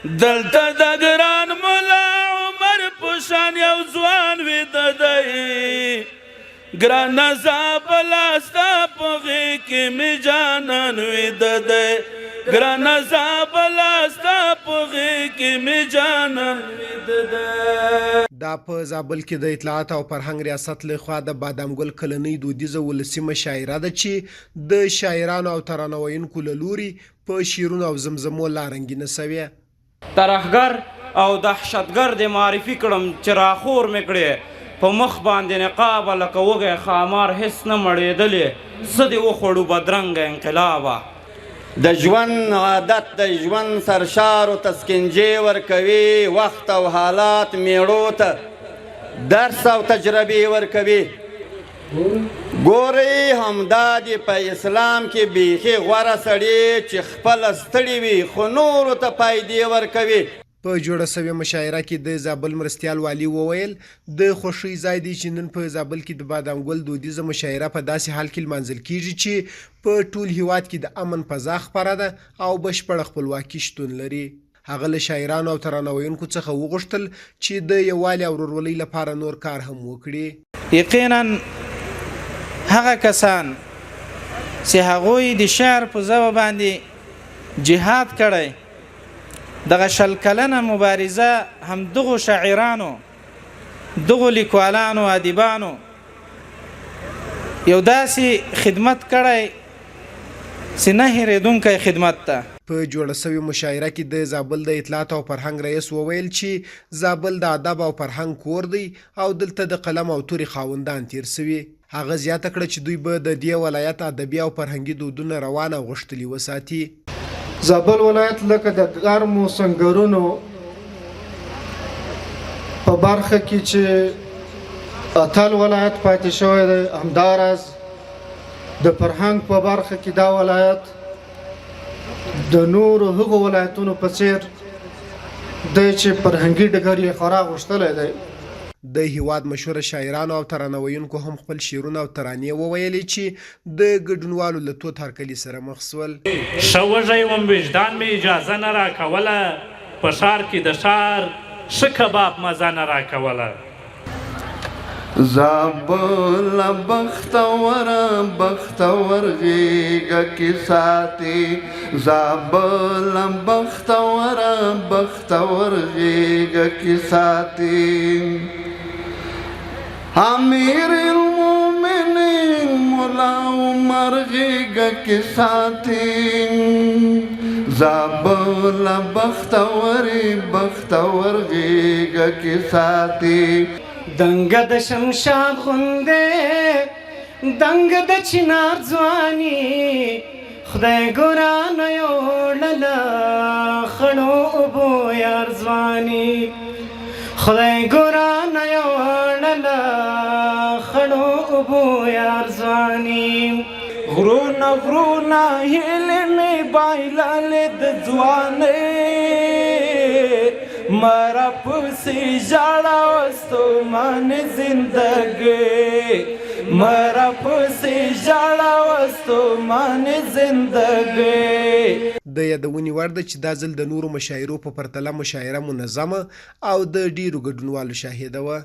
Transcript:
دلته د ګران ملا عمر په شان یو ځوان ویده دی ګرانه زابله ستا په غېږ کې مې جانان ویده دی ګرانه زابله ستا په غېږ کې مې جانان ویده دی. دا په زابل کې د اطلاعات او فرهنګ ریاست له خوا د بادام ګل کلنۍ دودیزه ولسي مشاعره ده چې د شاعرانو او ترانه ویونکو له لوري په شعرونو او زمزمو لا رنګینه سوې. ترهګر او دهشتګر دې معرفي کړم چې راخور مې کړې په مخ باندې نقابه لکه وږی ښامار هېڅ نه مړېدلې څه دې وخوړو بدرنګه انقلابه. د ژوند عادت د ژوند سرشارو ته سکنجې ورکوي وخت او حالات میړو ته درس او تجربې ورکوي. ګورئ همدا دې په اسلام کې بیخي غوره سړي چې خپله ستړي وي خو نورو ته فایدې ورکوي. په جوړه سوې مشاعره کې د زابل مرستیال والي وویل د خوښۍ ځای دی چې نن په زابل کې د بادام ګل دودیزه مشاعره په داسې حال کې لمانځل کیږي چې په ټول هیواد کې د امن فضا خپره ده او بشپړه خپلواکي شتون لري. هغه له شاعرانو او ترانه ویونکو څخه وغوښتل چې د یووالي او ورورولۍ لپاره نور کار هم وکړي. یقینا هغه کسان چې هغوی د شعر په ژبه باندې جهاد کړی دغه شل کلنه مبارزه هم دغو شاعرانو دغو لیکوالانو ادیبانو یو داسې خدمت کړی چې نه هېرېدونکی خدمت ته. په جوړه سوې مشاعره کې د زابل د اطلاعات او فرهنګ رئیس وویل چې زابل د ادب او فرهنګ کور دی او دلته د قلم او تورې خاوندان تیر سوي. هغه زیاته کړه چې دوی به د دې ولایت ادبي او فرهنګي دودونه روان او غښتلي وساتي. زابل ولایت لکه د ګرمو سنګرونو په برخه کې چې اتل ولایت پاتې شوی دی همداراز د فرهنګ په برخه کې دا ولایت د نورو هغو ولایتونو په څیر دی چې فرهنګي ډګر یې خورا غښتلی دی. د هیواد مشهوره شاعرانو او ترانه ویونکو هم خپل شعرونه او ترانې وویلې چې د ګډونوالو له تود هرکلي سره مخ سول. ښه وږی وم وجدان مې اجازه نه راکوله په ښار کې د ښار ښه کباب مزه نه راکوله. زابل بختوره بختور غیږه کې ساتي زابل بختوره بختور غیږه کې ساتي امیر المؤمنین مولا عمر غیږه کې ساتي زابل بختوري بختور غیږه کې ساتي. دنګ د شمشاد غوندې دنګ د چنار ځواني خدای ګرانه یوړله خړو اوبو یار ځواني خدای ګرانه یوړله خړو اوبو یار ځواني. غرونه غرونه هیلې مې بایللې د ځوانۍ مرا پسې ژړا وستومان زندګۍ مرا پسې ژړا وستومان زندګۍ. د یادونې وړ ده چې دا ځل د نورو مشاعرو په پرتله مشاعره منظمه او د ډیرو ګډونوالو شاهده وه.